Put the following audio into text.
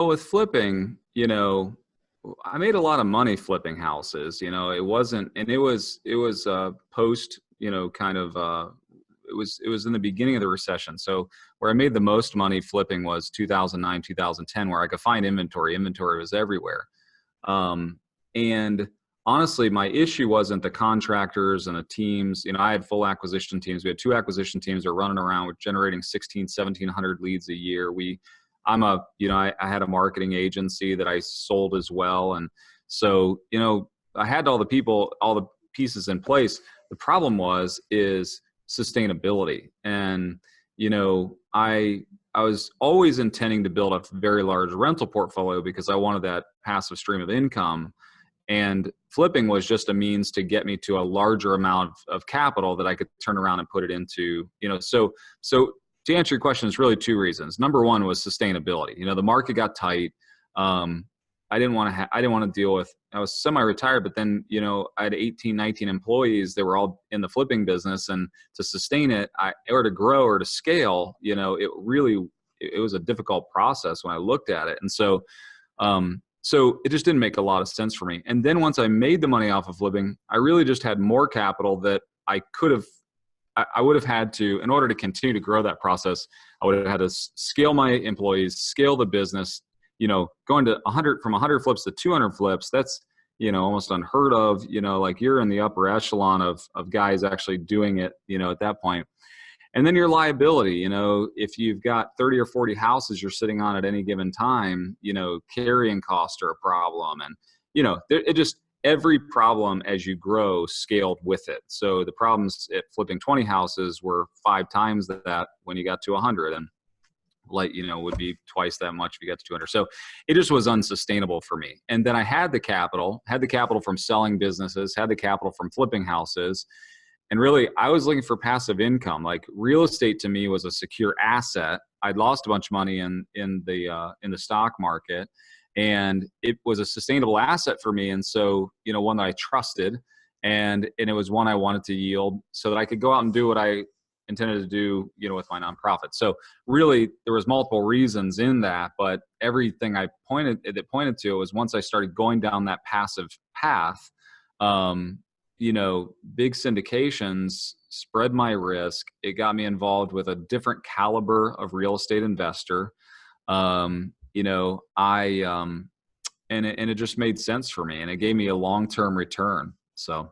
Well, with flipping, I made a lot of money flipping houses. It wasn't, and it was post, kind of, it was in the beginning of the recession. So where I made the most money flipping was 2009, 2010, where I could find inventory. Inventory was everywhere. And honestly, my issue wasn't the contractors and the teams. I had full acquisition teams. We had two acquisition teams that were running around with generating 1,700 leads a year. I had a marketing agency that I sold as well. And so, I had all the pieces in place. The problem is sustainability. And, I was always intending to build a very large rental portfolio because I wanted that passive stream of income. And flipping was just a means to get me to a larger amount of capital that I could turn around and put it into, so to answer your question, it's really two reasons. Number one was sustainability. The market got tight. I didn't want to deal with, I was semi-retired, but then, I had 18, 19 employees that were all in the flipping business, and to sustain it, or to grow or to scale, it was a difficult process when I looked at it. And so it just didn't make a lot of sense for me. And then once I made the money off of flipping, I really just had more capital that I would have had to, in order to continue to grow that process, I would have had to scale my employees, scale the business, going to from 100 flips to 200 flips. That's, almost unheard of, like you're in the upper echelon of guys actually doing it, at that point. And then your liability, if you've got 30 or 40 houses you're sitting on at any given time, carrying costs are a problem. And, every problem as you grow scaled with it. So the problems at flipping 20 houses were 5 times that when you got to 100, and would be twice that much if you got to 200. So it just was unsustainable for me. And then I had the capital from selling businesses, had the capital from flipping houses. And really, I was looking for passive income. Like, real estate to me was a secure asset. I'd lost a bunch of money in the stock market, and it was a sustainable asset for me. And so, one that I trusted, and it was one I wanted to yield so that I could go out and do what I intended to do, with my nonprofit. So really, there was multiple reasons in that, but everything that pointed to was, once I started going down that passive path, big syndications spread my risk. It got me involved with a different caliber of real estate investor. And it just made sense for me, and it gave me a long-term return. So.